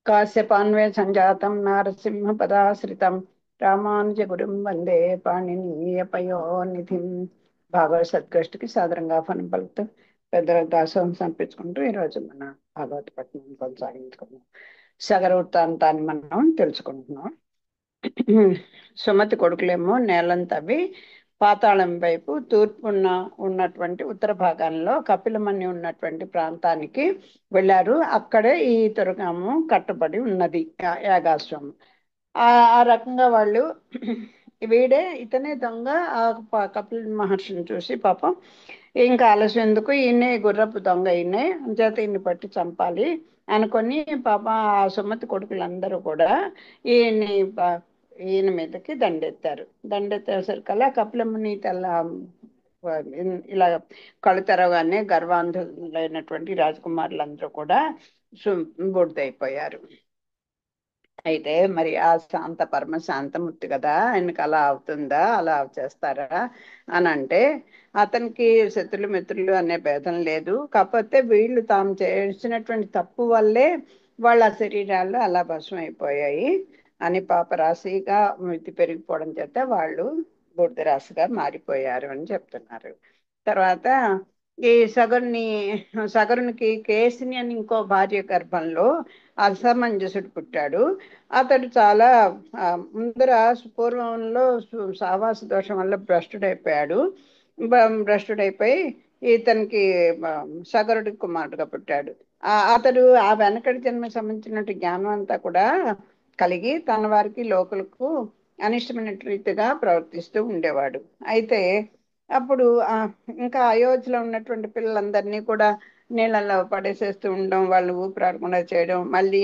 కాశ్యపాన్వయ సంజాతం నారసింహ పదాశ్రితం రామానుజగురుం వందే పాణినీయపయోనిధిం. భాగవత సద్గోష్ఠికి సాదరంగా ఆహ్వానం పలుకుతూ పెద్దల దాసోహం సమర్పించుకుంటూ ఈరోజు మన భాగవత పఠనం కొనసాగించుకున్నాం. సగర వృత్తాంతాన్ని మనం తెలుసుకుంటున్నాం. సుమతి కొడుకులేమో నేలం తవ్వి పాతాళం వైపు తూర్పున ఉన్నటువంటి ఉత్తర భాగంలో కపిలమని ఉన్నటువంటి ప్రాంతానికి వెళ్ళారు. అక్కడే ఈ తురగము కట్టబడి ఉన్నది, యాగాశ్రమం. ఆ ఆ రకంగా వాళ్ళు ఇతనే దొంగ. కపిల మహర్షిని చూసి పాపం ఇంకా ఆలస్యం ఎందుకు, ఈయనే గుర్రపు దొంగ, ఈయనే అంచేత ఈయన్ని పట్టి చంపాలి అనుకొని పాపం ఆ సుమతి కొడుకులందరూ కూడా ఈయన్ని ఈయన మీదకి దండెత్తారు. దండెత్తేసరికల్లా కపిలముని ఇలా కళ్ళు తెరవగానే గర్వాంధులైనటువంటి రాజకుమారులందరూ కూడా బూడిదైపోయారు. అయితే మరి ఆ శాంత పరమ శాంతమూర్తి కదా, ఆయనకి అలా అవుతుందా, అలా చేస్తారా అని అంటే, అతనికి శత్రులు మిత్రులు అనే భేదం లేదు. కాకపోతే వీళ్ళు తాము చేసినటువంటి తప్పు వల్లే వాళ్ళ శరీరాలు అలా భస్మం అయిపోయాయి అని, పాపరాశిగా మితి పెరిగిపోవడం చేత వాళ్ళు బూడిద రాశిగా మారిపోయారు అని చెప్తున్నారు. తర్వాత ఈ సగరునికి కేసిని అని ఇంకో భార్య గర్భంలో అసమంజసుడు పుట్టాడు. అతడు చాలా ముందర పూర్వంలో సావాస దోషం వల్ల భ్రష్టుడైపోయాడు. భ్రష్టుడైపోయి ఇతనికి సగరుడి కుమారుడుగా పుట్టాడు. అతడు ఆ వెనకటి జన్మ సంబంధించినట్టు జ్ఞానం అంతా కూడా కలిగి తన వారికి లోకులకు అనిష్టమైన రీతిగా ప్రవర్తిస్తూ ఉండేవాడు. అయితే అప్పుడు ఇంకా అయోధ్యలో ఉన్నటువంటి పిల్లలందరినీ కూడా నీళ్ళల్లో పడేసేస్తూ ఉండడం, వాళ్ళు ఊపిరాడకుండా చేయడం, మళ్ళీ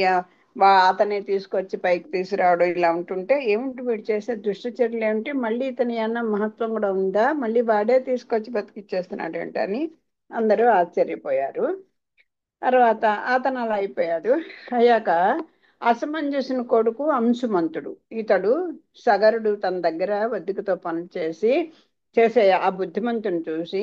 అతనే తీసుకొచ్చి పైకి తీసుకురావడం, ఇలా ఉంటుంటే ఏమిటి వీడు చేసే దుష్టచర్యలు ఏమిటి, మళ్ళీ ఇతని అన్న మహత్వం కూడా ఉందా, మళ్ళీ వాడే తీసుకొచ్చి బతికిచ్చేస్తున్నాడు ఏంటని అందరూ ఆశ్చర్యపోయారు. తర్వాత అతను అలా అయిపోయాడు. అయ్యాక అసమంజసుని కొడుకు అంశుమంతుడు, ఇతడు సగరుడు తన దగ్గర వద్దికతో పని చేసే ఆ బుద్ధిమంతుని చూసి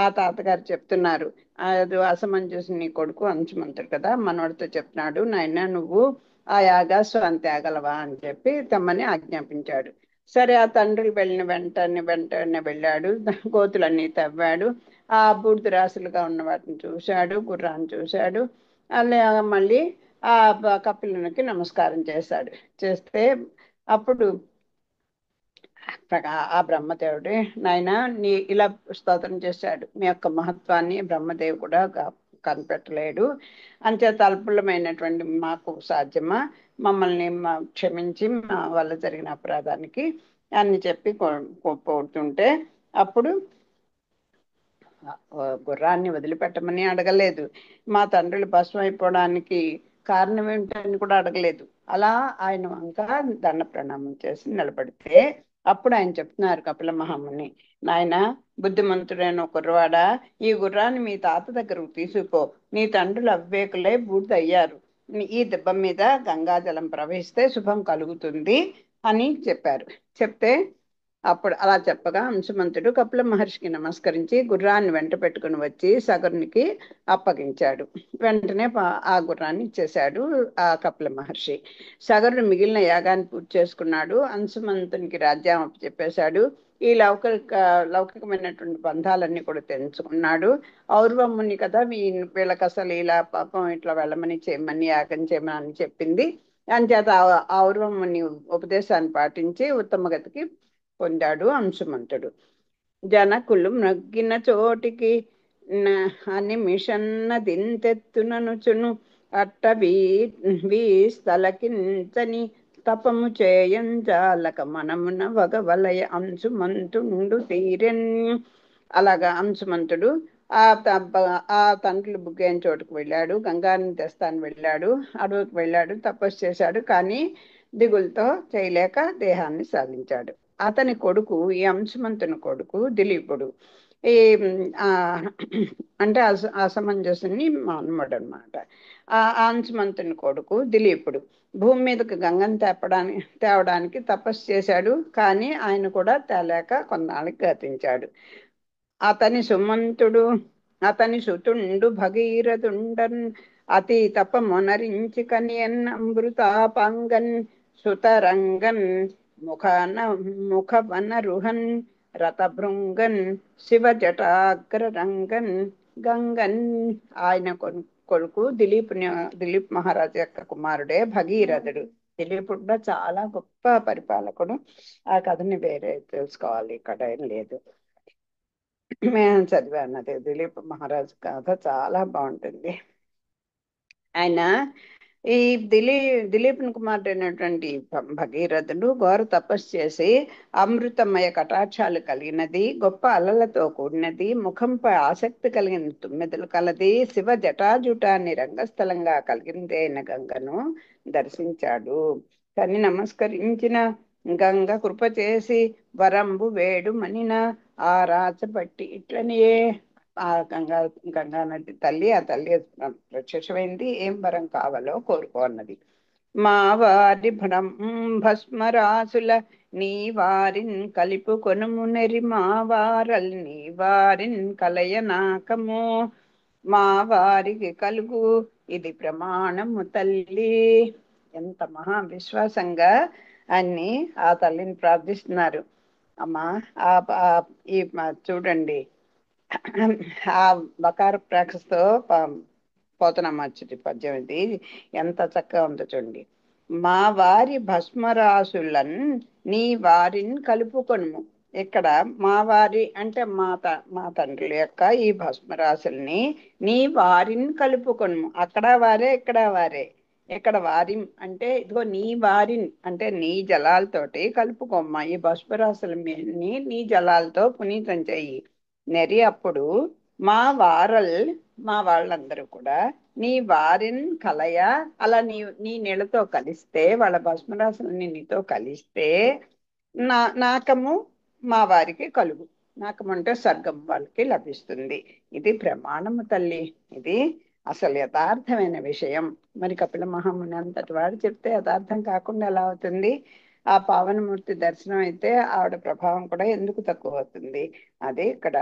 ఆ తాతగారు చెప్తున్నారు, అది అసమంజసుని కొడుకు అంశుమంతుడు కదా, మనవాడితో చెప్తున్నాడు, నాయన నువ్వు ఆ యాగాశ్వం తేగలవా అని చెప్పి తమ్మని ఆజ్ఞాపించాడు. సరే, ఆ తండ్రి వెళ్ళిన వెంటనే వెళ్ళాడు. గోతులన్నీ తవ్వాడు. ఆ బూడిద రాశులుగా ఉన్న వాటిని చూశాడు, గుర్రాన్ని చూశాడు. అలా మళ్ళీ ఆ కపిలునికి నమస్కారం చేశాడు. చేస్తే అప్పుడు ఆ బ్రహ్మదేవుడే, నాయన నీ ఇలా స్తోత్రం చేశాడు, మీ యొక్క మహత్వాన్ని బ్రహ్మదేవు కూడా కనిపెట్టలేడు. అంచేత అల్పులమైనటువంటి మాకు సాధ్యమా, మమ్మల్ని క్షమించి మా వల్ల జరిగిన అపరాధానికి అని చెప్పి పోతుంటే, అప్పుడు గుర్రాన్ని వదిలిపెట్టమని అడగలేదు, మా తండ్రులు భస్మం అయిపోవడానికి కారణం ఏమిటని కూడా అడగలేదు. అలా ఆయన ఇంకా దండ ప్రణామం చేసి నిలబడితే అప్పుడు ఆయన చెప్తున్నారు కపిల మహాముని, నాయన బుద్ధిమంతుడైన కుర్రవాడా, ఈ గుర్రాన్ని మీ తాత దగ్గరకు తీసుకుపో, నీ తండ్రులు అవివేకులై బూడిదయ్యారు, ఈ దెబ్బ మీద గంగాజలం ప్రవహిస్తే శుభం కలుగుతుంది అని చెప్పారు. చెప్తే అప్పుడు అలా చెప్పగా అంశుమంతుడు కపిల మహర్షికి నమస్కరించి గుర్రాన్ని వెంట పెట్టుకుని వచ్చి సగరునికి అప్పగించాడు. వెంటనే ఆ గుర్రాన్ని ఇచ్చేశాడు ఆ కపిల మహర్షి. సగరుడు మిగిలిన యాగాన్ని పూర్తి చేసుకున్నాడు. అంశుమంతునికి రాజ్యం చెప్పేశాడు. ఈ లౌకికమైనటువంటి బంధాలన్నీ కూడా తెంచుకున్నాడు. ఔర్వముని కదా వీళ్ళకి అసలు ఇలా పాపం ఇట్లా వెళ్ళమని చేయమని యాగం చేయమని అని చెప్పింది. అంచేత ఔర్వముని ఉపదేశాన్ని పాటించి ఉత్తమ గతికి పొందాడు అంశుమంతుడు. జనకులు మ్రగ్గిన చోటికి నిమిషన్న దింతెత్తుననుచును అట్ట స్థలకించని తపము చేయంజాలక మనమున వగవలయ అంశుమంతుడు తీరెన్. అలాగా అంశుమంతుడు ఆ తండ్రులు బుగ్గైన చోటుకు వెళ్ళాడు, గంగాని తెస్తాను వెళ్ళాడు, అడవికి వెళ్ళాడు, తపస్సు చేశాడు, కానీ దిగులతో చేయలేక దేహాన్ని సాధించాడు. అతని కొడుకు, ఈ అంశుమంతుని కొడుకు దిలీపుడు, ఈ ఆ అంటే అసమంజసుని మానవుడు అనమాట. ఆ అంశుమంతుని కొడుకు దిలీపుడు భూమి మీదకి గంగను తేవడానికి తపస్సు చేశాడు, కానీ ఆయన కూడా తేలేక కొన్నాళ్ళకి గతించాడు. అతని సుమంతుడు అతని సుతుండు భగీరథుండన్ అతి తపమునరించి కనియన్ అమృతాపాంగన్ సుతరంగన్ ముఖన ముఖవనరుహన్ రతభృంగన్ శివ జటాగ్రరంగన్ గంగన్. ఆయన కొడుకు దిలీప్ మహారాజు యొక్క కుమారుడే భగీరథుడు. దిలీపుడు కూడా చాలా గొప్ప పరిపాలకుడు. ఆ కథని వేరే తెలుసుకోవాలి, ఇక్కడ ఏం లేదు. మేము చదివాను అది, దిలీప్ మహారాజ్ కథ చాలా బాగుంటుంది. ఆయన ఈ దిలీప్ కుమారుడు అయినటువంటి భగీరథుడు ఘోర తపస్సు చేసి అమృతమయ కటాక్షాలు కలిగినది, గొప్ప అలలతో కూడినది, ముఖంపై ఆసక్తి కలిగిన తుమ్మెదలు కలది, శివ జటాజుటాన్ని రంగస్థలంగా కలిగింది అయిన గంగను దర్శించాడు. కానీ నమస్కరించిన గంగ కృప చేసి వరంబు వేడు మనిన ఆ రాచబట్టి ఇట్లనే ఆ గంగా నది తల్లి, ఆ తల్లి ప్రత్యక్షమైంది. ఏం వరం కావాలో కోరుకో అన్నది. మా వారి భస్మరాసుల నీ వారిన్ కలిపు కొనుము నెరి మా వారల్ నీ వారిన్ కలయనాకము మా వారికి కలుగు ఇది ప్రమాణము తల్లి. ఎంత మహా విశ్వాసంగా అన్ని ఆ తల్లిని ప్రార్థిస్తున్నారు. అమ్మా ఈ చూడండి, ఆ బకార ప్రాక్షతో పోతనమ్మచ్చుది పద్యం ఇది ఎంత చక్కగా ఉందో చూడండి. మా వారి భస్మరాసులన్ నీ వారిని కలుపుకొనుము. ఇక్కడ మా వారి అంటే మా తండ్రుల యొక్క ఈ భస్మరాసుల్ని నీ వారిని కలుపుకొనుము. అక్కడ వారే, ఇక్కడ వారే. ఇక్కడ వారి అంటే ఇదిగో నీ వారిని అంటే నీ జలాలతోటి కలుపుకోమ్మా. ఈ భస్మరాసులని నీ జలాలతో పునీతం చెయ్యి. నెరి అప్పుడు మా మా వాళ్ళందరూ కూడా నీ వారిని కలయ అలా నీ నీళ్ళతో కలిస్తే, వాళ్ళ భస్మరాసులని నీతో కలిస్తే నాకము మా వారికి కలుగు. నాకం అంటే స్వర్గం వాళ్ళకి లభిస్తుంది. ఇది ప్రమాణము తల్లి, ఇది అసలు యథార్థమైన విషయం. మరి కపిల మహాముని అంతటి వాడు చెప్తే యథార్థం కాకుండా ఎలా అవుతుంది? ఆ పావనమూర్తి దర్శనం అయితే ఆవిడ ప్రభావం కూడా ఎందుకు తక్కువ అవుతుంది? అదే ఇక్కడ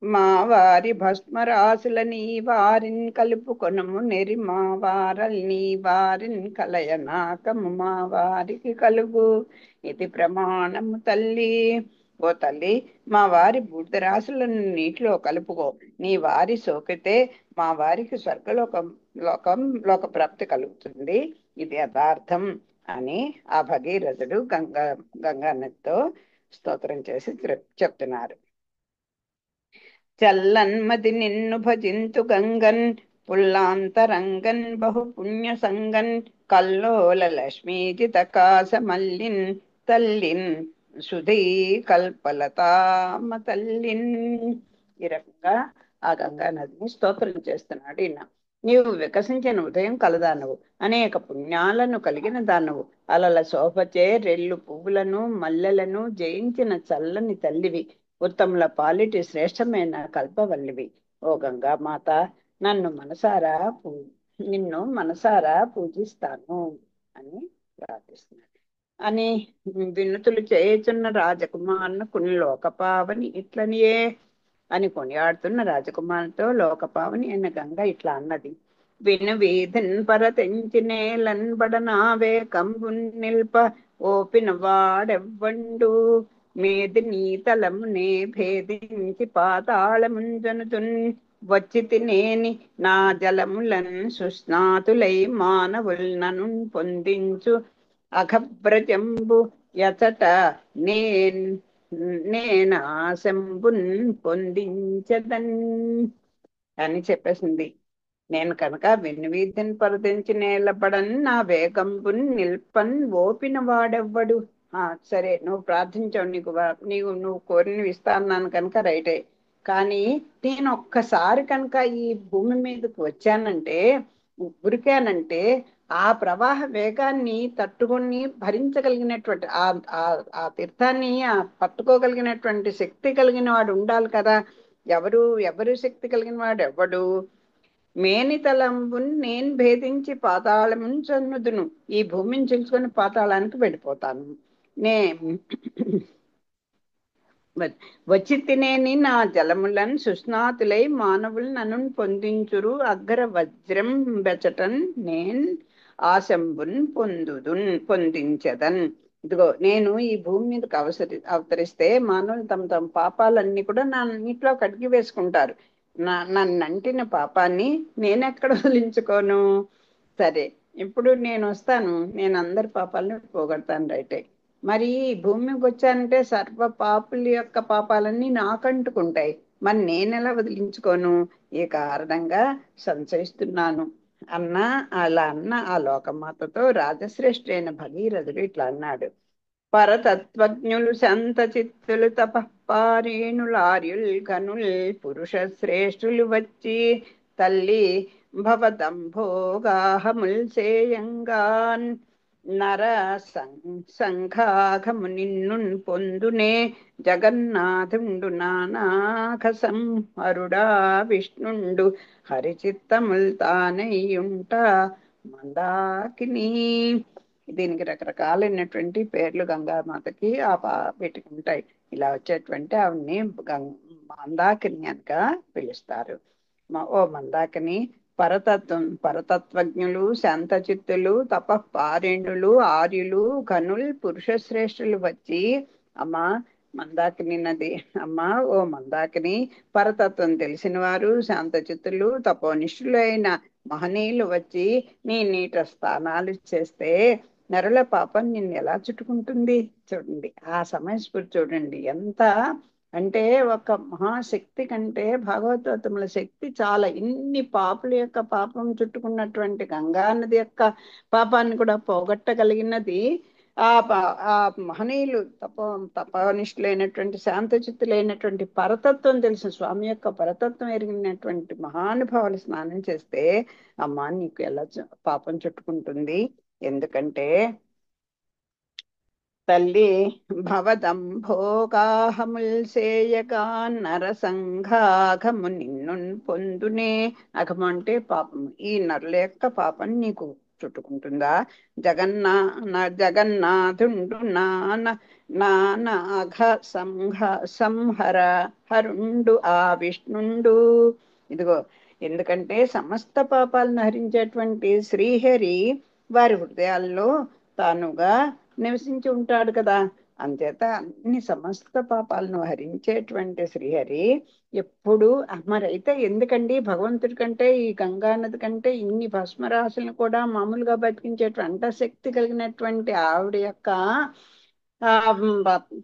మా వారి భస్మరాసుల నీ వారిని కలుపుకొనము నెరి మా వారల్ నీ వారిని కలయనాకము మా వారికి కలుగు ఇది ప్రమాణము తల్లి. ఓ తల్లి, మా వారి బూడిదరాశులను నీటిలో కలుపుకో. నీ వారి సోకితే మా వారికి లోక ప్రాప్తి కలుగుతుంది. ఇది యథార్థం అని ఆ భగీరథుడు గంగానదితో స్తోత్రం చేసి చెప్తున్నారు. చల్లన్మది నిన్ను భజింతు గంగన్ పుల్లాంతరంగన్ బహు పుణ్య సంగన్ కల్లోల లక్ష్మీజిత కాస మల్లిన్ తల్లిన్ సుధీ కల్పలతామ తల్లిన్. ఈ రకంగా ఆ గంగా నదిని స్తోత్రం చేస్తున్నాడు ఈయన. నీవు వికసించిన ఉదయం కలదానవు, అనేక పుణ్యాలను కలిగిన దానవు, అలల శోభచే రెల్లు పువ్వులను మల్లెలను జయించిన చల్లని తల్లివి, ఉత్తముల పాలిటి శ్రేష్టమైన కల్పవల్లివి. ఓ గంగా మాత, నిన్ను మనసారా పూజిస్తాను అని ప్రార్థిస్తున్నాను అని వినతులు చేయుచున్న రాజకుమారుని కొన్ని లోకపావని ఇట్లనియే అని కొనియాడుతున్న రాజకుమారుతో లోకపావని అయిన గంగ ఇట్లా అన్నది. విను వీధిన్ పరతెంచి నేలన్బడనావే కంబున్ నిల్ప ఓపిన వాడెవ్వండు మేది నీ తలమునే భేదించి పాతాళముంజనుతున్ వచ్చి తినేని నా జలములన్ సుస్నాతులై మానవుల్ నను పొందించు అఘభ్రజంబు యచట నేనాశంబున్ పొందించదన్ అని చెప్పేసింది. నేను కనుక వినువీధిని పరదించి నేలబడన్ నా వేగంబున్ నిల్పన్ ఓపిన వాడెవ్వడు. సరే, నువ్వు ప్రార్థించావు, నువ్వు కోరినవి ఇస్తాన్నాను కనుక రైటే. కానీ నేను ఒక్కసారి కనుక ఈ భూమి మీదకి వచ్చానంటే, ఉరికానంటే ఆ ప్రవాహ వేగాన్ని తట్టుకొని భరించగలిగినటువంటి ఆ తీర్థాన్ని పట్టుకోగలిగినటువంటి శక్తి కలిగిన వాడు ఉండాలి కదా. ఎవరు శక్తి కలిగిన వాడు ఎవడు? మేనితలంబున్ నేను భేదించి పాతాళమున్ చన్నుదును. ఈ భూమిని చిలుచుకొని పాతాళానికి వెళ్ళిపోతాను. వ- వచ్చి తినేని నా జలములన్ సుస్నాతులై మానవులు నన్ను పొందించురు అగ్గర వజ్రం బెచటన్ నేను ఆశంబున్ పొందించదన్. ఇదిగో నేను ఈ భూమి మీదకి అవతరిస్తే మానవులు తమ తమ పాపాలన్నీ కూడా నా నీటిలో కడిగి వేసుకుంటారు. నన్ను అంటిన పాపాన్ని నేనెక్కడ వదిలించుకోను? సరే, ఇప్పుడు నేను వస్తాను, నేను అందరి పాపాలను పోగొడతాను, రైటే. మరి ఈ భూమికి వచ్చానంటే సర్వ పాపుల యొక్క పాపాలన్నీ నాకంటుకుంటాయి. మరి నేనెలా వదిలించుకోను? ఈ కారణంగా సంచయిస్తున్నాను అన్న. అలా అన్న ఆ లోకమాతతో రాజశ్రేష్ఠుడైన భగీరథుడు ఇట్లా అన్నాడు. పరతత్వజ్ఞులు శాంత చిత్తులు తపఃపారేణులార్యుల్ ఘనుల్ పురుష శ్రేష్ఠులు వచ్చి తల్లి భవదంభోగాహముల్ సేయంగాన్ నర సంఘాఘము నిన్నున్ పొందునే జగన్నాథుండు నానాఘ సంహరుడా విష్ణుండు హరిచిత్తముల్ తానయ్యుంట మందాకిని. దీనికి రకరకాలైనటువంటి పేర్లు గంగామాతకి వీటికి ఉంటాయి. ఇలా వచ్చేటువంటి ఆవిడ్ని మందాకిని అనగా పిలుస్తారు. ఓ మందాకిని, పరతత్వజ్ఞులు శాంతచిత్తులు తపఃపారేణులు ఆర్యులు ఘనుల్ పురుష శ్రేష్ఠులు వచ్చి, అమ్మా మందాకిని నది, అమ్మా ఓ మందాకిని, పరతత్వం తెలిసిన వారు శాంతచిత్తులు తపోనిష్ఠులు అయిన మహనీయులు వచ్చి నీ నీట స్నానాలు చేస్తే నరుల పాపం నిన్ను ఎలా చుట్టుకుంటుంది? చూడండి ఆ సమయస్ఫూర్తి, చూడండి ఎంత అంటే ఒక మహాశక్తి కంటే భాగవతోత్తముల శక్తి చాలా. ఇన్ని పాపుల యొక్క పాపం చుట్టుకున్నటువంటి గంగా నది యొక్క పాపాన్ని కూడా పోగొట్టగలిగినది ఆ మహనీయులు తపనిష్ఠులైనటువంటి శాంతచిత్తులైనటువంటి పరతత్వం తెలిసిన స్వామి యొక్క పరతత్వం ఎరిగినటువంటి మహానుభావులు స్నానం చేస్తే అమ్మా నీకు ఎలా పాపం చుట్టుకుంటుంది? ఎందుకంటే తల్లి భవదంభోగాహముల్ సేయగా నరసంఘాఘము నిన్నున్ పొందునే. అఘము అంటే పాపము. ఈ నరుల యొక్క పాపం నీకు చుట్టుకుంటుందా? జగన్నాథుండు నానాఘ సంహర హరుండు ఆ విష్ణుండు. ఇదిగో, ఎందుకంటే సమస్త పాపాలను హరించేటువంటి శ్రీహరి వారి హృదయాల్లో తానుగా నివసించి ఉంటాడు కదా. అంచేత అన్ని సమస్త పాపాలను హరించేటువంటి శ్రీహరి ఎప్పుడు. మరైతే ఎందుకండి భగవంతుడి కంటే ఈ గంగా నది కంటే ఇన్ని భస్మరాశులను కూడా మామూలుగా బతికించేటువంటి అంతశక్తి కలిగినటువంటి ఆవిడ యొక్క ఆ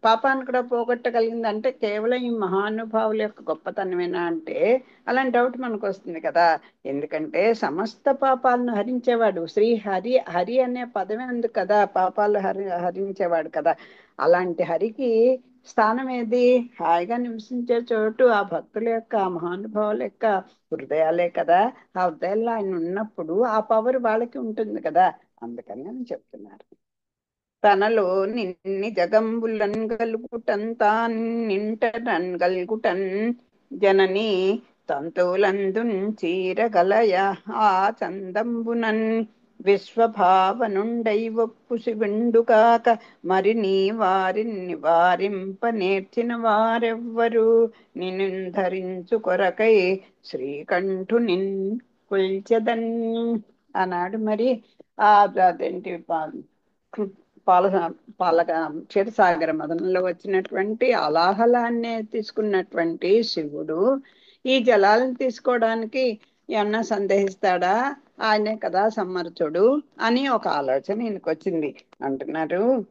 పాపాన్ని కూడా పోగొట్టగలిగింది అంటే కేవలం ఈ మహానుభావుల యొక్క గొప్పతనమేనా అంటే అలాంటి డౌట్ మనకు వస్తుంది కదా. ఎందుకంటే సమస్త పాపాలను హరించేవాడు శ్రీ హరి. హరి అనే పదమే ఉంది కదా, పాపాలు హరించేవాడు కదా. అలాంటి హరికి స్థానం ఏది? హాయిగా నివసించే చోటు ఆ భక్తుల యొక్క ఆ మహానుభావుల యొక్క హృదయాలే కదా. ఆ హృదయాల్లో ఆయన ఉన్నప్పుడు ఆ పవర్ వాళ్ళకి ఉంటుంది కదా. అందుకని అని చెప్తున్నారు. తనలో నిన్ని జగంబులన్ గల్గుటన్ తాన్ నింటన్ గల్గుటన్ జనని తంతులందున్ చీరగలయ ఆ చందంబునన్ విశ్వభావనుండై ఒప్పు శివుండు కాక మరి నీ వారిని వారింప నేర్చిన వారెవ్వరు నిన్ను ధరించు కొరకై శ్రీకంఠు నిన్ కొల్చెదన్ అన్నాడు. మరి అదేంటి పాల పాలక క్షీరసాగర మదనంలో వచ్చినటువంటి అలాహలాన్ని తీసుకున్నటువంటి శివుడు ఈ జలాలను తీసుకోవడానికి ఏమన్నా సందేహిస్తాడా? ఆయనే కదా సమర్థుడు అని ఒక ఆలోచన ఈయనకు వచ్చింది. అంటున్నారు,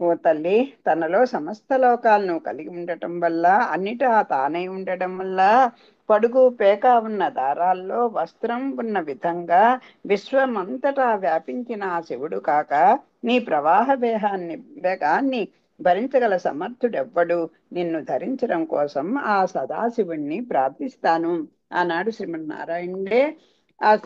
ఓ తల్లి, తనలో సమస్త లోకాలను కలిగి ఉండటం వల్ల, అన్నిటా తానై ఉండటం వల్ల, పడుగు పేక ఉన్న దారాల్లో వస్త్రం ఉన్న విధంగా విశ్వమంతటా వ్యాపించిన ఆ శివుడు కాక నీ ప్రవాహ వేగాన్ని భరించగల సమర్థుడెవ్వడు? నిన్ను ధరించడం కోసం ఆ సదాశివుణ్ణి ప్రార్థిస్తాను ఆనాడు శ్రీమన్నారాయణుడే ఆ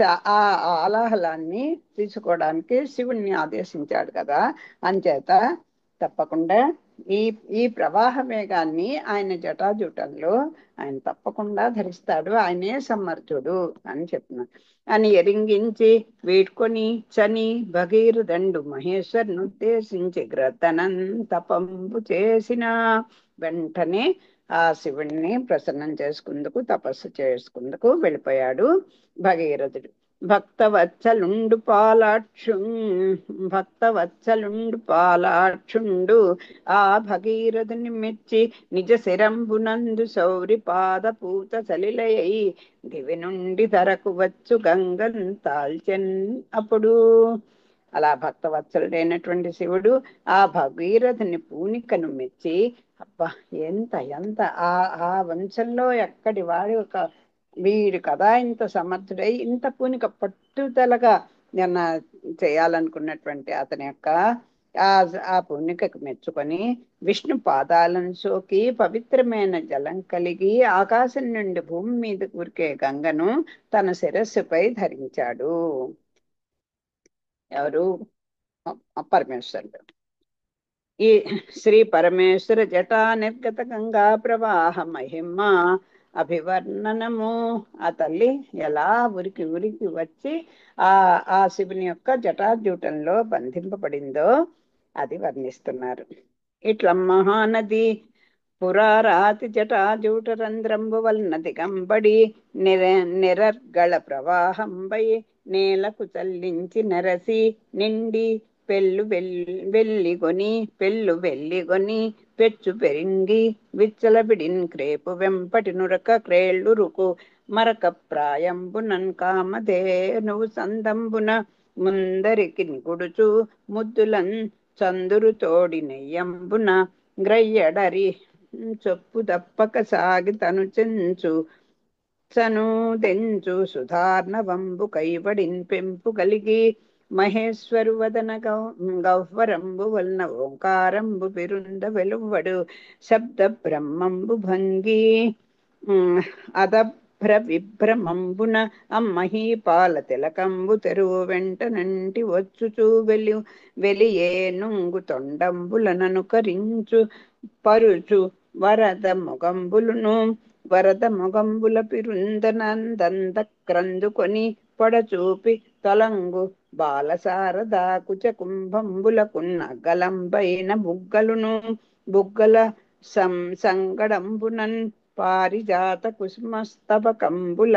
ఆలాహలాన్ని తీసుకోవడానికి శివుణ్ణి ఆదేశించాడు కదా. అంచేత తప్పకుండా ఈ ఈ ప్రవాహ వేగాన్ని ఆయన జటాజూటంలో ఆయన తప్పకుండా ధరిస్తాడు, ఆయనే సమర్థుడు అని చెప్తున్నాడు. అని ఎరింగించి వీడ్కొని చని భగీరథండు మహేశ్వరుని ఉద్దేశించి గ్రతనం తపంబు చేసిన వెంటనే ఆ శివుణ్ణి ప్రసన్నం చేసుకుందుకు, తపస్సు చేసుకుందుకు వెళ్ళిపోయాడు భగీరథుడు. భక్తవత్సలుండు పాలాక్షు భక్తవత్సలుండు పాలాక్షుండు ఆ భగీరథుని మెచ్చి నిజ శిరంబునందు సౌరి పాద పూత సలిలయై దివి నుండి ధరకు వచ్చు గంగన్ తాల్చెన్. అప్పుడు అలా భక్తవత్సలుడైనటువంటి శివుడు ఆ భగీరథుని పూనికను మెచ్చి, అబ్బా ఎంత ఎంత ఆ ఆ వంశంలో ఎక్కడి వాడి ఒక వీడు కదా ఇంత సమర్థుడై ఇంత పూనిక పట్టుదలగా నిన్న చేయాలనుకున్నటువంటి అతని యొక్క ఆ ఆ పూనికకు మెచ్చుకొని విష్ణు పాదాలను సోకి పవిత్రమైన జలం కలిగి ఆకాశం నుండి భూమి మీద ఉరికే గంగను తన శిరస్సుపై ధరించాడు. ఎవరు? పరమేశ్వరుడు. ఈ శ్రీ పరమేశ్వర జటా నిర్గత గంగా ప్రవాహ మహిమ అభివర్ణనము. ఆ తల్లి ఎలా ఉరికి ఉరికి వచ్చి ఆ ఆ శివుని యొక్క జటాజూటంలో బంధింపబడిందో అది వర్ణిస్తున్నారు. ఇట్ల మహానది పురారాతి జటాజూట రంధ్రంబు వలన దిగంబడి నిరర్గళ ప్రవాహంబై నేలకు చల్లించి నరసి నిండి పెళ్ళు వెల్లిగొని పెచ్చు పెరింగి విచ్చలబిడిన్ క్రేపు వెంపటి నురక క్రేళ్ళురుకు మరక ప్రాయంబునన్ కామధేనువు సందంబున ముందరికి నిగుడుచు ముద్దులన్ చందురు తోడి నెయ్యంబున గ్రయ్యడరి చొప్పు దప్పక సాగి తను చెంచు తెంచు సుధార్ణవంబు కైవడిన్ పెంపు కలిగి మహేశ్వరు వదన గహ్వరంబు వలన ఓంకారంబు బిరుంద వెలువడు శబ్ద బ్రహ్మంబు భంగి అదభ్ర విభ్రమంబున అమ్మహీపాల తిలకంబు తెరువు వెంట నంటి వచ్చుచూ వెలియేనుంగు తొండంబులననుకరించు పరుచు వరద మొగంబుల పిరుందనందంద క్రందుకొని పొడచూపి తొలంగు బాలసారదా కుచ కుంభంబులకున్న గలంబైన బుగ్గల సంగడంబునన్ పారిజాత కుసుమస్తబకంబుల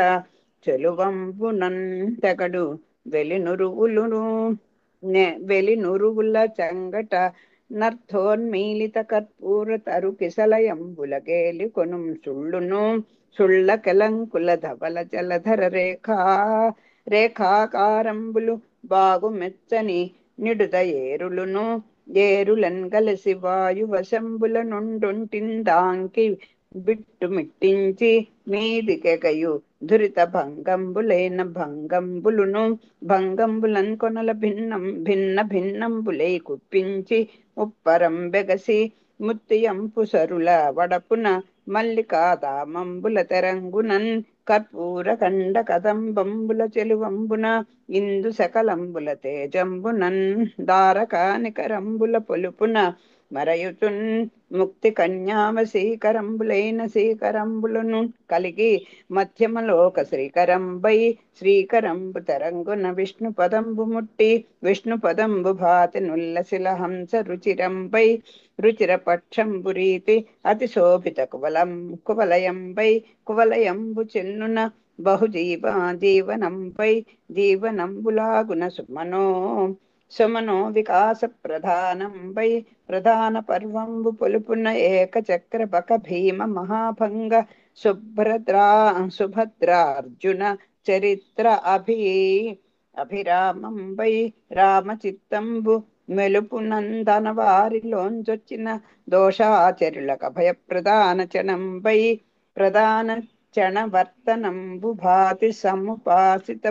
చెలువంబునన్ తెగడు వెలినురువుల చంగట నర్థోన్మీలిత కర్పూర తరు కిసలయంబుల గేలి కొనుం సుళ్ళ కెలంకుల ధవల జలధర రేఖాకారంబులు బాగు మెచ్చని నిడుద ఏరులన్ గలసి వాయు వశంబుల నుండుంటిందాంకి బిట్టు మిట్టించి మీదికెగయు ధురిత భంగంబులన్ కొనల భిన్నంబులై కుప్పించి ఉప్పరం బెగసి ముత్తియంపు సరుల వడపున మల్లికాదామంబుల తెరంగునన్ కర్పూర కండ కదంబంబుల చెలువంబున ఇందు సకలంబుల తేజంబునన్ దారకానికరంబుల పొలుపున మరయుచున్ ముక్తి కన్యావశీకరంబులైన శీకరంబులను కలిగి మధ్యమలోక శ్రీకరంబు తరంగున విష్ణు పదంబు ముట్టి విష్ణు పదంబు భాతి నుల్లశిల హంస రుచిర పక్షంబు రీతి అతి శోభిత కువలయంబు చెన్నున జీవనంబులాగున సుమనో వికాస ప్రధాన పర్వంబు పొలుపున ఏక చక్ర బక భీమ మహాభంగ సుభద్రార్జున చరిత్ర అభిరామంబై రామచిత్తంబు మెలుపునందన వారిలోంచొచ్చిన దోషాచరులకు అభయ ప్రధాన చణవర్తనంబు భాతి సముపాసిత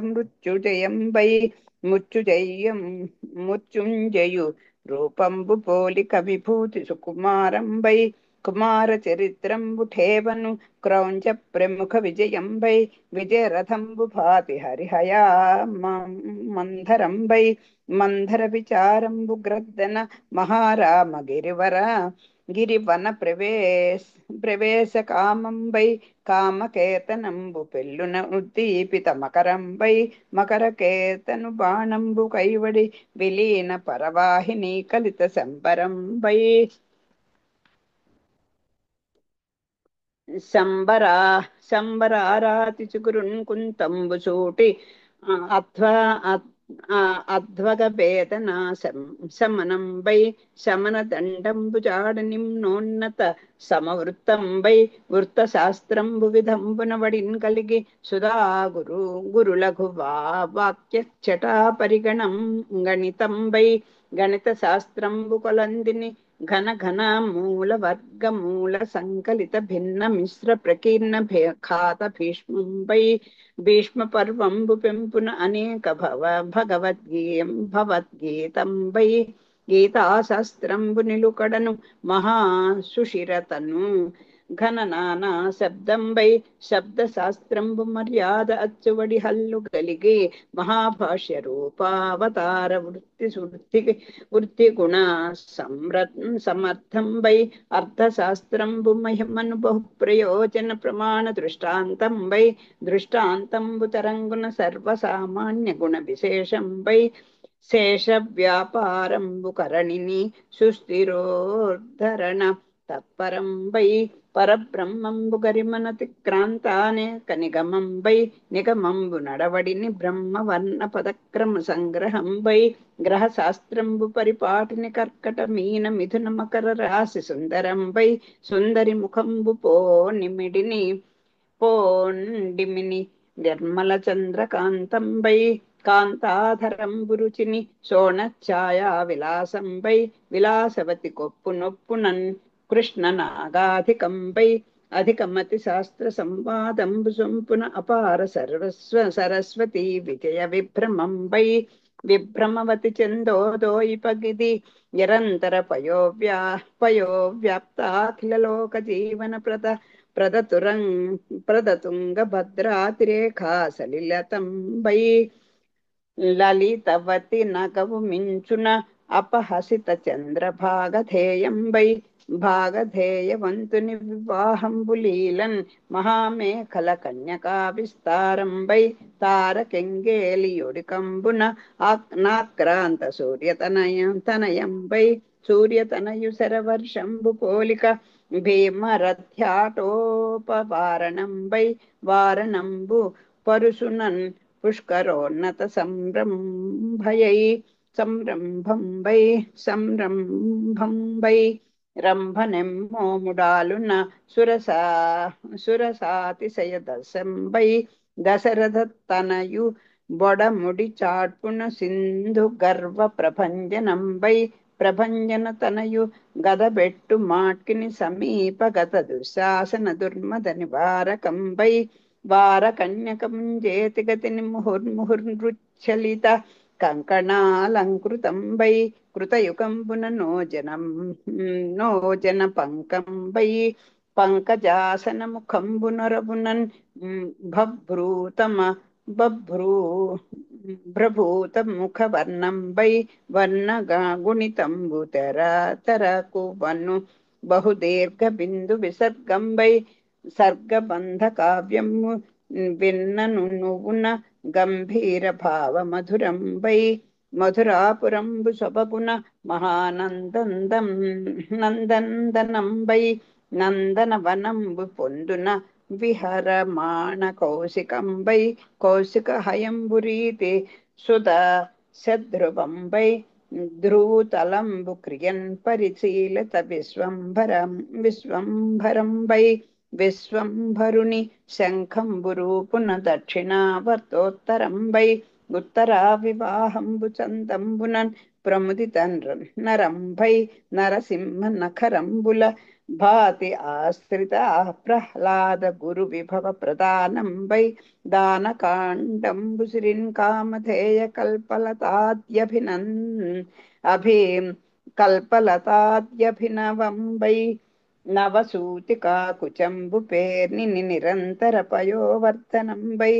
మృత్యుంజయు రూపంబు పోలిక విభూతి సుకుమారంబై కుమార చరిత్రంబుఠేవను క్రౌంచ ప్రముఖ విజయంబై విజయరథంబు భాతి హరిహయా మంధరంబై మంధర విచారంబు గ్రద్దన మహారామ గిరివన ప్రవేశ కామంబై కామకేతనంబు పెళ్ళున ఉద్దీపిత మకరంబై మకరకేతను బాణంబు కైవడి విలీన పరవాహిని కలిత సంబరంబై సంబరా సంబరారాతి చిగురున్ కుంతంబు చూటి అధ్వ అధ్వగ వేదనా శమనంబై శమన దండంబు జాడ నిమ్నోన్నత సమవృత్తంబై వృత్త శాస్త్రంబు విధంబున వడిన్ కలిగి సుధా గురు లఘు వాక్య చటా పరిగణం గణితంబై గణిత శాస్త్రంబు కొలందిని ఘన ఘన మూల వర్గ మూల సంకలిత భిన్న మిశ్ర ప్రకీర్ణ ఖాత భీష్మంబై భీష్మ పర్వంబు పెంపున అనేక భగవద్గీతంబై గీతాశాస్త్రంబు నిలుకడను మహాసుషిరతను ఘన నానా శబ్దంబై శబ్ద శాస్త్రంబు మర్యాద అచ్చువడి హల్లు కలిగి మహాభాష్య రూపావతార వృత్తి గుణ సమర్థంబై అర్థశాస్త్రంబు మహిమను బహు ప్రయోజన ప్రమాణ దృష్టాంతంబై దృష్టాంతంబు తరంగున సర్వసామాన్య గుణ విశేషంబై శేష వ్యాపారంబు కరణిని సుస్థిరోద్ధరణ తత్పరంబై పరబ్రహ్మంబు గరిమనతి క్రాంతానేక నిగమంబై నిగమంబు నడవడిని బ్రహ్మవర్ణ పదక్రమ సంగ్రహంబై గ్రహ శాస్త్రంబు పరిపాటిని కర్కట మీన మిథున మకర రాశి సుందరంబై సుందరి ముఖంబు పోండిమిని నిర్మల చంద్రకాంతంబై కాంతాధరంబు రుచిని శోణఛాయా విలాసంబై విలాసవతి కొప్పు నొప్పునన్ కృష్ణ నాగాధికంబై అధికమతి శాస్త్ర సంవాదంబు సొంపున అపార సరస్వతి విజయ విభ్రమంబై విభ్రమవతి చందోదోయిపగిది నిరంతర పయోవ్యాప్తాఖిల లోక జీవన ప్రదతుంగ భద్రాతిరేఖా సలిలతంబై లలితవతి నగవు మించున అపహసిత చంద్రభాగధేయంబై భాగధేయవంతుని వివాహంబులీలన్ మహామేఖల కన్యకా విస్తారంబై తారకెంగేలియుడికంబున నాక్రాంత సూర్యతనయంబై సూర్యతనయు శరవర్షంబు పోలిక భీమరథ్యాటోపవారణంబై వారణంబు పరుసునన్ పుష్కరోన్నత సంరంభంబై రంభనెమ్మోముడాలున సురసాతిశయ దశంబై దశరథ తనయు బొడముడి చాట్పున సింధు గర్వ ప్రభంజనంబై ప్రభంజన తనయు గదబెట్టు మాట్కిని సమీపగత దుశ్శాసన దుర్మద నివారకంబై వారకన్యకంజేతి గతిని ముహుర్ముహుర్నృచ్చలిత కంకణాలంకృతంబై కృతయుగంబున నోజన పంకంబై పంకజాసన ముఖంబునరబునన్ భ్రభూత ముఖ వర్ణంబై వర్ణ గుణితంబు తెరకు వన్ను బహుదీర్ఘ బిందు విసర్గంబై సర్గబంధ కావ్యము విన్నను నువ్వున గంభీర భావ మధురంబై మధురాపురంబు సొబగున నందనంబై నందనవనంబు పొందున విహరమాణ కౌశికంబై కౌశిక హయంబురీతి సుధ శధ్రువంబై ధ్రువతలంబు క్రియన్ పరిశీలత విశ్వంభరంబై విశ్వంభరుని శంఖంబు రూపున దక్షిణావర్తోత్తరంబై ఉత్తరా వివాహంబు చందంబునన్ ప్రముదిత నరంబై నరసింహ నఖరంబుల భాతి ఆశ్రిత ప్రహ్లాద గురు విభవ ప్రదానంబై దానకాండంబు శ్రీన్ కామధేయ కల్పలతాద్యభినంబై నవసూతికా కుచంబు పేర్ని నిరంతర పయోవర్తనంబై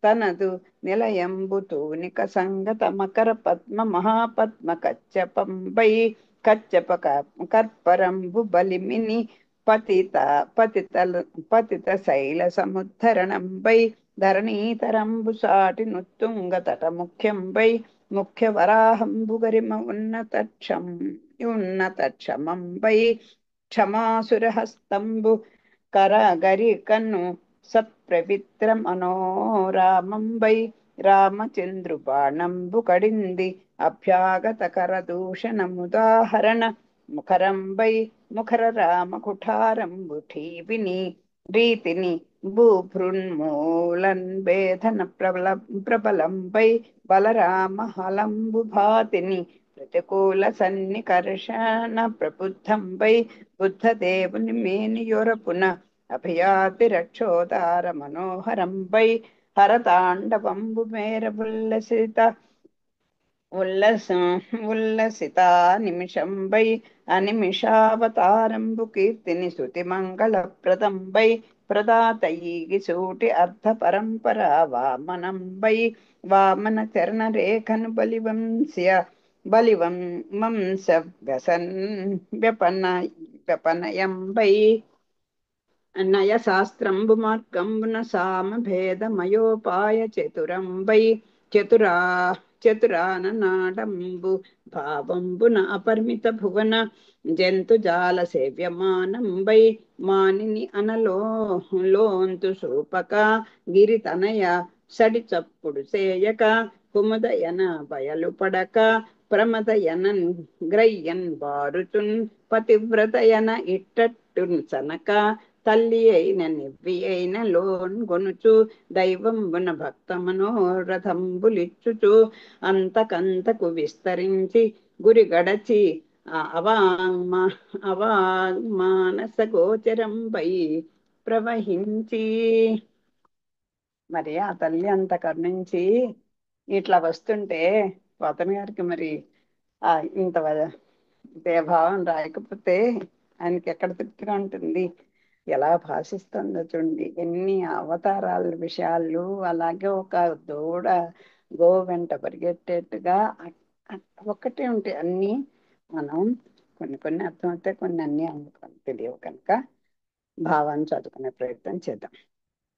తనదు నిలయంబు తూనిక సంగత మకర పద్మ మహాపద్మ కచ్చపంబై కచ్చప కర్పరంబు బలిమిని పతిత పతిత పతిత శైల సముద్ధరణంబై ధరణీతరంబు సాటి నుత్తుంగ తట ముఖ్యంబై ముఖ్య వరాహంబు గరిమ ఉన్నతక్షమంబై క్షమాసురహస్తంబు కరగరి కన్ను సప్రవిత్ర మనోరామంబై రామచంద్రు బాణంబు కడింది అభ్యాగత కరదూషణముదాహరణ ముఖరంబై ముఖర రామ కుఠారంబు ఠీవిని రీతిని భూభృన్మూలన్ భేదన ప్రబలంబై బలరామ హలంబు భాతిని ప్రతికూల సన్నికర్షణ ప్రబుద్ధంబై బుద్ధదేవుని మేనియొరపున అభయాతి రక్షోదార మనోహరంబై హరతాండవంబు మేర ఉల్లస ఉల్లసిత నిమిషంబై అనిమిషావతారంబు కీర్తిని శృతి మంగళప్రదంబై ప్రదాతయీగి సూటి అర్థ పరంపర వామనంబై వామన చరణ రేఖను బలివం మంస వ్యసన్ వ్యపనయంబై నయ శాస్త్రంబు మార్గంబున సామభేదమయోపాయ చతురంబై చతురా చతురాననాడంబు భావంబున అపరిమిత భువన జంతుజాల సేవ్యమానంబై మానిని అనలోంతు సూపక గిరితనయ సడి చప్పుడు సేయక కుముదయన బయలు పడక ప్రమదయనన్ గ్రయ్యన్ బారుచున్ పతివ్రతయన ఇట్టట్టున్ సనక తల్లి అయిన నివ్వి అయిన లోన్ గొనుచు దైవంబున భక్త మనోరథంబులిచ్చుచు అంతకంతకు విస్తరించి గురి గడచి అవాంగ్మానస గోచరంపై ప్రవహించి. మరి ఆ తల్లి అంత కరుణించి ఇట్లా వస్తుంటే పోతన గారికి మరి ఆ ఇంత దేభావం రాయకపోతే ఆయనకి ఎక్కడ తృప్తిగా ఉంటుంది? ఎలా భాషిస్తుందో చూడండి. ఎన్ని అవతారాల విషయాలు, అలాగే ఒక దూడ గో వెంట పరిగెట్టేట్టుగా ఒక్కటే ఉంటాయి అన్ని. మనం కొన్ని కొన్ని అర్థమవుతాయి, కొన్ని అన్ని అందుకొని తెలియవు కనుక భావాన్ని చదువుకునే ప్రయత్నం చేద్దాం.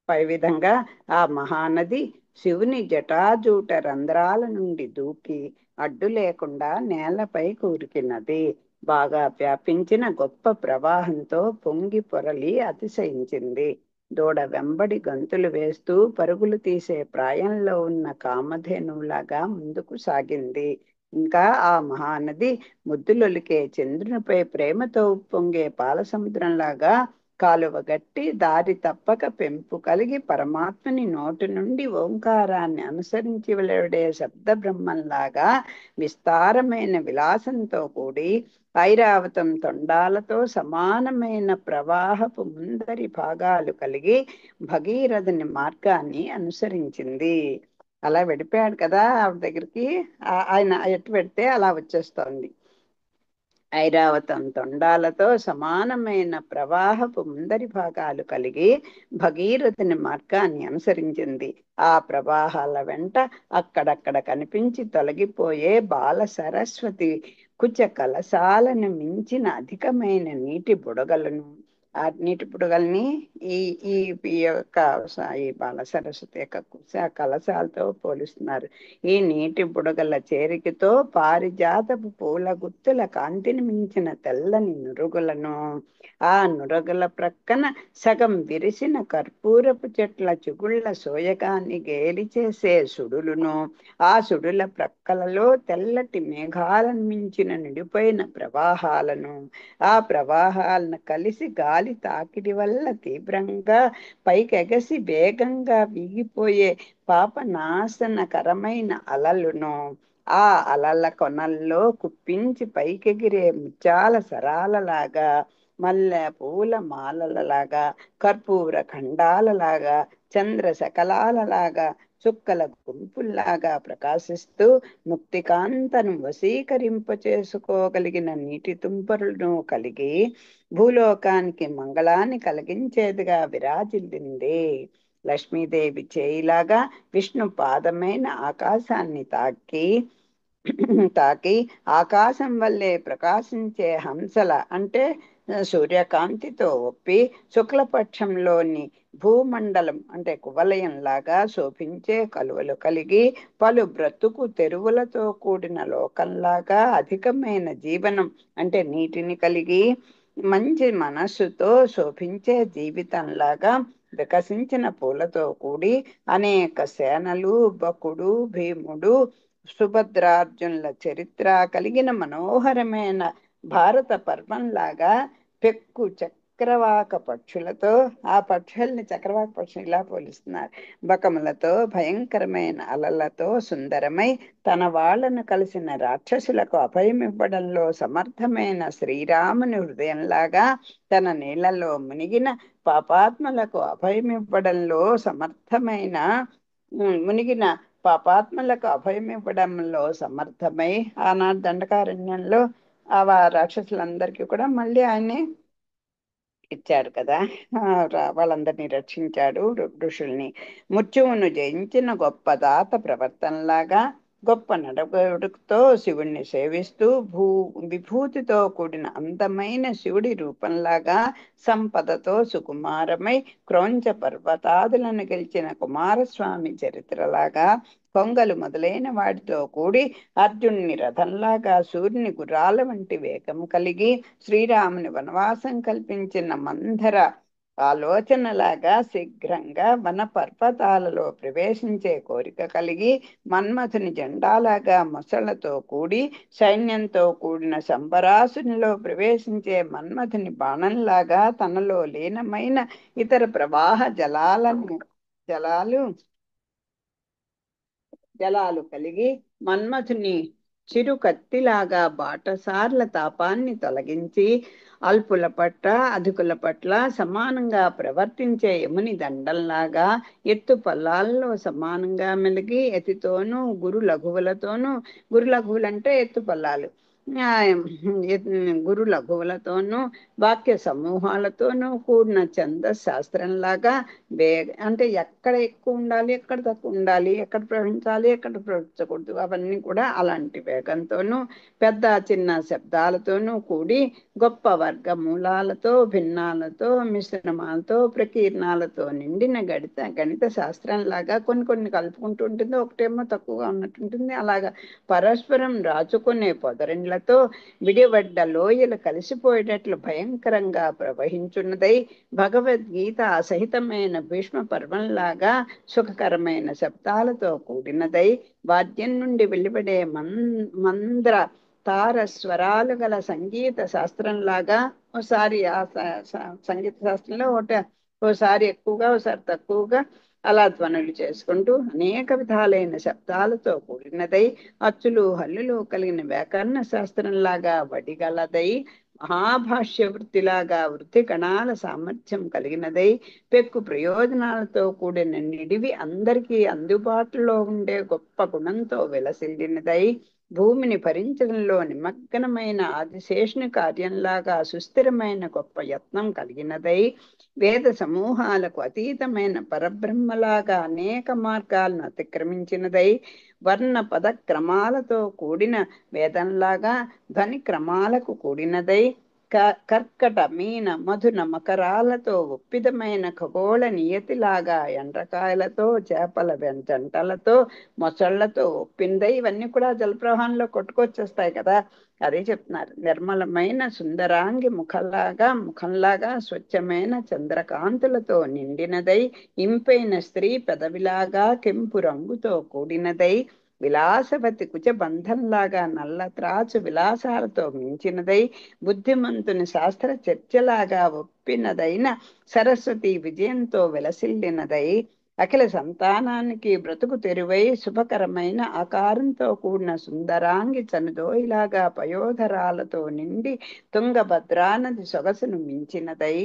పై విధంగా ఆ మహానది శివుని జటాజూట రంధ్రాల నుండి దూకి అడ్డు లేకుండా నేలపై కూరికినది. బాగా వ్యాపించిన గొప్ప ప్రవాహంతో పొంగి పొరలి అతిశయించింది. దూడ వెంబడి గంతులు వేస్తూ పరుగులు తీసే ప్రాయంలో ఉన్న కామధేనువులాగా ముందుకు సాగింది. ఇంకా ఆ మహానది ముద్దులొలికే చంద్రునిపై ప్రేమతో ఉప్పొంగే పాలసముద్రంలాగా కాలువ గట్టి దారి తప్పక పెంపు కలిగి పరమాత్మని నోటి నుండి ఓంకారాన్ని అనుసరించి వెలువడే శబ్ద బ్రహ్మంలాగా విస్తారమైన విలాసంతో కూడి ఐరావతం తొండాలతో సమానమైన ప్రవాహపు ముందరి భాగాలు కలిగి భగీరథుని మార్గాన్ని అనుసరించింది. అలా వెళ్ళిపోయాడు కదా ఆవిడ దగ్గరికి. ఆయన ఎటు పెడితే అలా వచ్చేస్తోంది. ఐరావతం తొండాలతో సమానమైన ప్రవాహపు ముందరి భాగాలు కలిగి భగీరథుని మార్గాన్ని అనుసరించింది. ఆ ప్రవాహాల వెంట అక్కడక్కడ కనిపించి తొలగిపోయే బాల సరస్వతి కుచ కలశాలను మించిన అధికమైన నీటి బుడగలను, ఆ నీటి బుడగల్ని ఈ ఈ ఈ యొక్క ఈ బాల సరస్వతి యొక్క కుశ కలశాలతో పోలుస్తున్నారు. ఈ నీటి బుడగల చేరికతో పారిజాతపు పూల గుత్తుల కాంతిని మించిన తెల్లని నురుగులను, ఆ నురగల ప్రక్కన సగం విరిసిన కర్పూరపు చెట్ల చిగుళ్ల సోయగాన్ని గేలి చేసే సుడులను, ఆ సుడుల ప్రక్కలలో తెల్లటి మేఘాలను మించిన నిండిపోయిన ప్రవాహాలను, ఆ ప్రవాహాలను కలిసి గాలి తాకిడి వల్ల తీవ్రంగా పైకెగసి వేగంగా వీగిపోయే పాపనాశనకరమైన అలలును, ఆ అలల కొనల్లో కుప్పించి పైకెగిరే ముత్యాల సరాలలాగా, మల్లె పూల మాలలలాగా, కర్పూర ఖండాలలాగా, చంద్ర శకలాలలాగా, చుక్కల గుంపుల్లాగా ప్రకాశిస్తూ ముక్తికాంతను వశీకరింప చేసుకోగలిగిన నీటి తుంపరులను కలిగి భూలోకానికి మంగళాన్ని కలిగించేదిగా విరాజిల్లింది. లక్ష్మీదేవి చేయిలాగా విష్ణు పాదమైన ఆకాశాన్ని తాకి ఆకాశం వల్లే ప్రకాశించే హంసల అంటే సూర్యకాంతితో ఒప్పి శుక్లపక్షంలోని భూమండలం అంటే కువలయంలాగా శోభించే కలువలు కలిగి పలు బ్రతుకు తెరువులతో కూడిన లోకంలాగా అధికమైన జీవనం అంటే నీటిని కలిగి మంచి మనస్సుతో శోభించే జీవితంలాగా వికసించిన పూలతో కూడి అనేక సేనలు బకుడు భీముడు సుభద్రార్జునుల చరిత్ర కలిగిన మనోహరమైన భారత పర్వంలాగా పెక్కు చక్రవాక పక్షులతో, ఆ పక్షుల్ని చక్రవాక పక్షులు ఇలా పోలిస్తున్నారు, బకములతో భయంకరమైన అలలతో సుందరమై తన వాళ్లను కలిసిన రాక్షసులకు అభయమివ్వడంలో సమర్థమైన శ్రీరాముని హృదయంలాగా తన నీళ్లలో మునిగిన పాపాత్మలకు అభయమివ్వడంలో సమర్థమైన మునిగిన పాపాత్మలకు అభయమివ్వడంలో సమర్థమై ఆనాడు దండకారణ్యంలో ఆ రాక్షసులందరికీ కూడా మళ్ళీ ఆయనే ఇచ్చాడు కదా. వాళ్ళందరినీ రక్షించాడు, ఋషుల్ని. మృత్యువును జయించిన గొప్ప దాత ప్రవర్తనలాగా గొప్ప నడవడికతో శివుణ్ణి సేవిస్తూ విభూతితో కూడిన అందమైన శివుడి రూపంలాగా సంపదతో సుకుమారమై క్రౌంచ పర్వతాదులను గెలిచిన కుమారస్వామి చరిత్రలాగా కొంగలు మొదలైన వాటితో కూడి అర్జునుని రథంలాగా సూర్యుని గుర్రాల వంటి వేగం కలిగి శ్రీరాముని వనవాసం కల్పించిన మందర ఆలోచనలాగా శీఘ్రంగా వన పర్వతాలలో ప్రవేశించే కోరిక కలిగి మన్మథుని జెండాలాగా మొసళ్లతో కూడి సైన్యంతో కూడిన శంబరాసునిలో ప్రవేశించే మన్మథుని బాణంలాగా తనలో లీనమైన ఇతర ప్రవాహ జలాలు కలిగి మన్మథుని చిరు కత్తిలాగా బాటసార్ల తాపాన్ని తొలగించి అల్పుల పట్ల అధికుల పట్ల సమానంగా ప్రవర్తించే యముని దండంలాగా ఎత్తు పల్లాల్లో సమానంగా మెలిగి ఎతితోనూ గురు లఘువులతోనూ, గురు లఘువులంటే ఎత్తు పల్లాలు, గురు లఘువులతోనూ వాక్య సమూహాలతోనూ కూడిన ఛందశాస్త్రంలాగా అంటే ఎక్కడ ఎక్కువ ఉండాలి, ఎక్కడ తక్కువ ఉండాలి, ఎక్కడ ప్రవహించాలి, ఎక్కడ ప్రవహించకూడదు, అవన్నీ కూడా అలాంటి వేగంతోనూ పెద్ద చిన్న శబ్దాలతోనూ కూడి గొప్ప వర్గమూలాలతో భిన్నాలతో మిశ్రమాలతో ప్రకీర్ణాలతో నిండిన గణిత శాస్త్రంలాగా కొన్ని కలుపుకుంటూ ఉంటుంది, ఒకటేమో తక్కువగా ఉన్నట్టుంటుంది. అలాగా పరస్పరం రాచుకునే పొదరిండ్లతో విడివడ్డ లోయలు కలిసిపోయేటట్లు భయంకరంగా ప్రవహించున్నదై భగవద్గీత సహితమైన భీష్మ పర్వంలాగా సుఖకరమైన శబ్దాలతో కూడినదై వాద్యం నుండి వెలువడే మంద్ర తార స్వరాలు గల సంగీత శాస్త్రంలాగా ఓసారి ఆ సంగీత శాస్త్రంలో ఓసారి ఎక్కువగా ఓసారి తక్కువగా అలా ధ్వనులు చేసుకుంటూ అనేక విధాలైన శబ్దాలతో కూడినదై అచ్చులు హల్లులు కలిగిన వ్యాకరణ శాస్త్రంలాగా వడిగలదై మహాభాష్య వృత్తిలాగా వృత్తి కణాల సామర్థ్యం కలిగినదై పెక్కు ప్రయోజనాలతో కూడిన నిడివి అందరికీ అందుబాటులో ఉండే గొప్ప గుణంతో వెలసిల్లినదై భూమిని భరించడంలో నిమగ్నమైన ఆదిశేషుని కార్యంలాగా సుస్థిరమైన గొప్ప యత్నం కలిగినదై వేద సమూహాలకు అతీతమైన పరబ్రహ్మలాగా అనేక మార్గాలను అతిక్రమించినదై వర్ణ పద క్రమాలతో కూడిన వేదంలాగా ధ్వని క్రమాలకు కూడినదై కర్కట మీన మధున మకరాలతో ఒప్పిదమైన ఖగోళ నియతిలాగా ఎండ్రకాయలతో చేపల జంటలతో మొసళ్లతో ఒప్పిందై ఇవన్నీ కూడా జలప్రవాహంలో కొట్టుకొచ్చేస్తాయి కదా. అదే చెప్తున్నారు. నిర్మలమైన సుందరాంగి ముఖంలాగా స్వచ్ఛమైన చంద్రకాంతులతో నిండినదై ఇంపైన స్త్రీ పెదవిలాగా కెంపు రంగుతో కూడినదై విలాసవతి కుచబంధంలాగా నల్ల త్రాచు విలాసాలతో మించినదై బుద్ధిమంతుని శాస్త్ర చర్చలాగా ఒప్పినదైన సరస్వతి విజయంతో వెలసిల్లినదై అఖిల సంతానానికి బ్రతుకు తెరువై శుభకరమైన ఆకారంతో కూడిన సుందరాంగి చనుదోయిలాగా పయోధరాలతో నిండి తుంగభద్రానది సొగసును మించినదై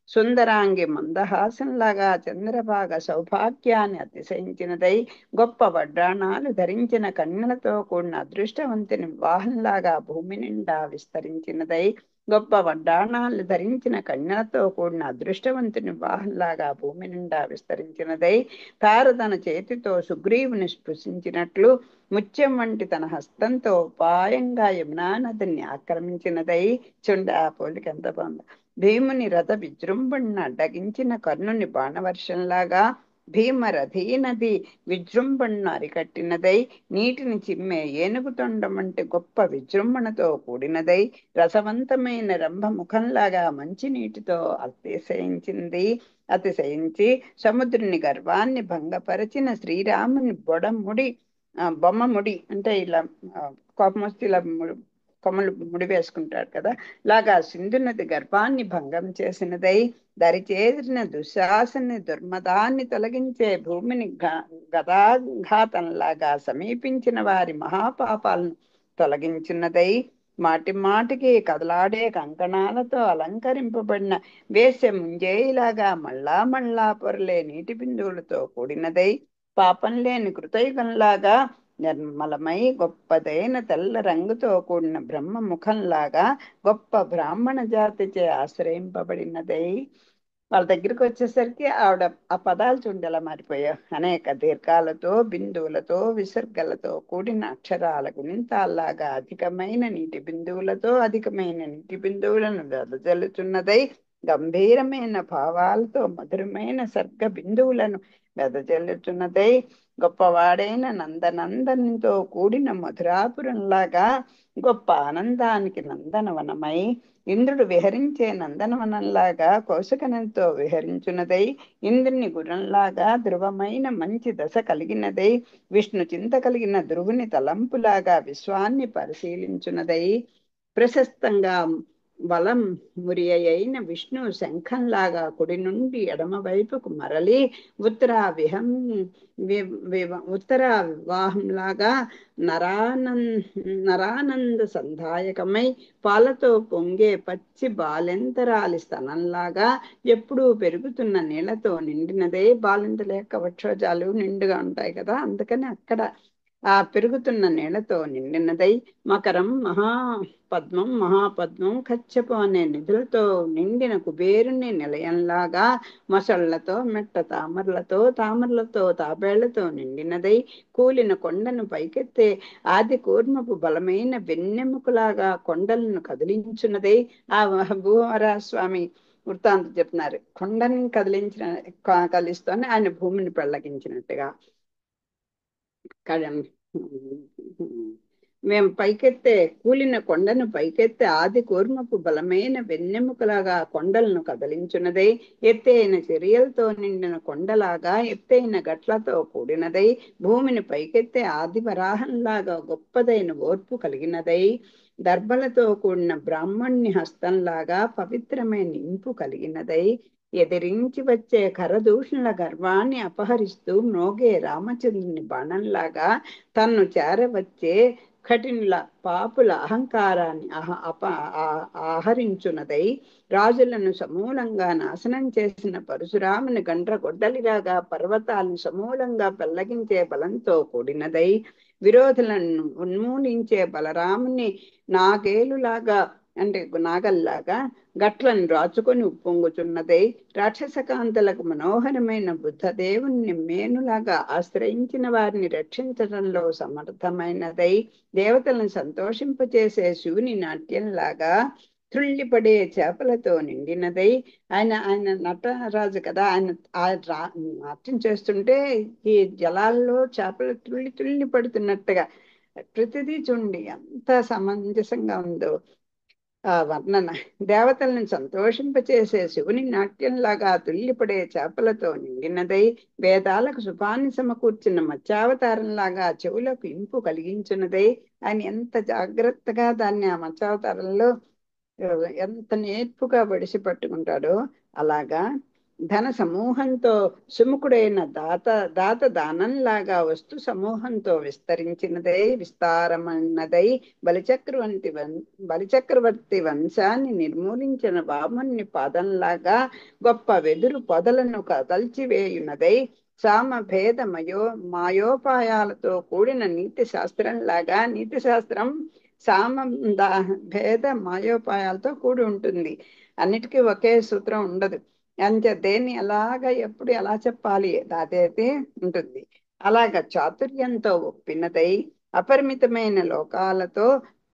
సుందరాంగి మందహాసంలాగా చంద్రభాగ సౌభాగ్యాన్ని అతిశయించినదై, గొప్ప వడ్డాణాలు ధరించిన కన్యలతో కూడిన అదృష్టవంతుని వివాహంలాగా భూమి నిండా విస్తరించినదై, గొప్ప వడ్డాణాలు ధరించిన కన్యలతో కూడిన అదృష్టవంతుని వివాహంలాగా భూమి నిండా విస్తరించినదై, తార తన చేతితో సుగ్రీవుని స్పృశించినట్లు ముత్యం వంటి తన హస్తంతో ఉపాయంగా యమునా నదిని ఆక్రమించినదై. చూడండి ఆ పోలిక ఎంత బాగుంది. భీముని రథ విజృంభణ అడ్డగించిన కర్ణుని బాణవర్షంలాగా భీమరథీ నది విజృంభణను అరికట్టినదై, నీటిని చిమ్మే ఏనుగు తొండం వంటి గొప్ప విజృంభణతో కూడినదై, రసవంతమైన రంభముఖంలాగా మంచి నీటితో అతిశయించి సముద్రుని గర్వాన్ని భంగపరచిన శ్రీరాముని బొమ్మముడి అంటే ఇలా కోపం వస్తే ఇలా కొమ్మలు ముడి వేసుకుంటాడు కదా, లాగా సింధు నది గర్భాన్ని భంగం చేసినదై, దరిచేరిన దుశ్శాసని దుర్మదాన్ని తొలగించే భూమిని గదాఘాతంలాగా సమీపించిన వారి మహాపాపాలను తొలగించినదై, మాటి మాటికి కదలాడే కంకణాలతో అలంకరింపబడిన వేసె ముంజేయిలాగా మళ్ళా మళ్ళా పొరలే నీటి బిందువులతో కూడినదై, పాపం లేని కృతయుగంలాగా నిర్మలమై గొప్పదైన తెల్ల రంగుతో కూడిన బ్రహ్మ ముఖంలాగా గొప్ప బ్రాహ్మణ జాతిచే ఆశ్రయింపబడినదై. వాళ్ళ దగ్గరికి వచ్చేసరికి ఆవిడ ఆ పదాలు చూడలా మారిపోయావు. అనేక దీర్ఘాలతో బిందువులతో విసర్గలతో కూడిన అక్షరాల గుణింతాల్లాగా అధికమైన నీటి బిందువులను వెదజల్లుచున్నదై, గంభీరమైన భావాలతో మధురమైన సర్గ బిందువులను వెదజల్లుచున్నదై, గొప్పవాడైన నందనందనితో కూడిన మధురాపురంలాగా గొప్ప ఆనందానికి నందనవనమై, ఇంద్రుడు విహరించే నందనవనంలాగా కౌశకనంతో విహరించున్నదై, ఇంద్రుని గురంలాగా ధ్రువమైన మంచి దశ కలిగినదై, విష్ణు చింత కలిగిన ధ్రువుని తలంపులాగా విశ్వాన్ని పరిశీలించున్నదై, ప్రశస్తంగా బలం మురి అయిన విష్ణు శంఖంలాగా కుడి నుండి ఎడమ వైపుకు మరలి ఉత్తర వివాహంలాగా నరానంద సంధాయకమై పాలతో పొంగే పచ్చి బాలెంతరాలి స్తనంలాగా ఎప్పుడూ పెరుగుతున్న నీళ్లతో నిండినదే. బాలెంతల యొక్క వక్షోజాలు నిండుగా ఉంటాయి కదా, అందుకని అక్కడ ఆ పెరుగుతున్న నీళ్లతో నిండినదై, మకరం మహాపద్మం కచ్చపు అనే నిధులతో నిండిన కుబేరుని నిలయంలాగా మొసళ్లతో మెట్ట తామరలతో తాబేళ్లతో నిండినదై, కూలిన కొండను పైకెత్తే ఆది కూర్మపు బలమైన వెన్నెముకలాగా కొండలను కదిలించున్నదై. ఆ భూవరాస్వామి వృత్తాంతం చెప్తున్నారు. కొండని కదిలిస్తూనే ఆయన భూమిని పెళ్లగించినట్టుగా మేము కూలిన కొండను పైకెత్తే ఆది కూర్మపు బలమైన వెన్నెముకలాగా కొండలను కదిలించున్నదై, ఎత్తైన చర్యలతో నిండిన కొండలాగా ఎత్తైన గట్లతో కూడినదై, భూమిని పైకెత్తే ఆది వరాహంలాగా గొప్పదైన ఓర్పు కలిగినదై, దర్భలతో కూడిన బ్రాహ్మణ్ణి హస్తంలాగా పవిత్రమైన ఇంపు కలిగినదై, ఎదిరించి వచ్చే కరదూషణల గర్వాన్ని అపహరిస్తూ మ్రోగే రామచంద్రుని బాణంలాగా తన్ను చేరవచ్చే కఠినుల పాపుల అహంకారాన్ని ఆహరించున్నదై, రాజులను సమూలంగా నాశనం చేసిన పరశురాముని గొడ్డలిలాగా పర్వతాలను సమూలంగా పెళ్లగించే బలంతో కూడినదై, విరోధులను ఉన్మూలించే బలరాముని నాగేలులాగా అంటే నాగల్లాగా గట్లను రాచుకొని ఉప్పొంగుచున్నదై, రాక్షసకాంతలకు మనోహరమైన బుద్ధదేవుని మేనులాగా ఆశ్రయించిన వారిని రక్షించడంలో సమర్థమైనదై, దేవతలను సంతోషింపచేసే శివుని నాట్యంలాగా త్రుళ్ళిపడే చేపలతో నిండినదై. ఆయన నటరాజు కదా, ఆయన నాట్యం చేస్తుంటే ఈ జలాల్లో చేపలు తుళ్ళి పడుతున్నట్టుగా ప్రతిదీ చూడండి ఎంత సమంజసంగా ఉందో ఆ వర్ణన. దేవతలను సంతోషింపచేసే శివుని నాట్యంలాగా తుల్లిపడే చేపలతో నిండినదై, వేదాలకు శుభాన్ని సమకూర్చిన మత్స్యావతారంలాగా చెవులకు ఇంపు కలిగించున్నదై. ఆయన ఎంత జాగ్రత్తగా దాన్ని ఆ మత్స్యావతారంలో ఎంత నేర్పుగా బడిసి పట్టుకుంటాడో అలాగా ధన సమూహంతో సుముఖుడైన దాత దానంలాగా వస్తు సమూహంతో విస్తరించినదై విస్తారమన్నదై బలిచక్రవర్తి వంశాన్ని నిర్మూలించిన వామన్ని పాదంలాగా గొప్ప వెదురు పొదలను కదల్చివేయునదై సామభేద మాయోపాయాలతో కూడిన నీతి శాస్త్రంలాగా, నీతి శాస్త్రం సామ భేద మాయోపాయాలతో కూడి ఉంటుంది. అన్నిటికీ ఒకే సూత్రం ఉండదు. అంతే దేన్ని ఎలాగ ఎప్పుడు ఎలా చెప్పాలి అదైతే ఉంటుంది. అలాగ చాతుర్యంతో ఒప్పినదై అపరిమితమైన లోకాలతో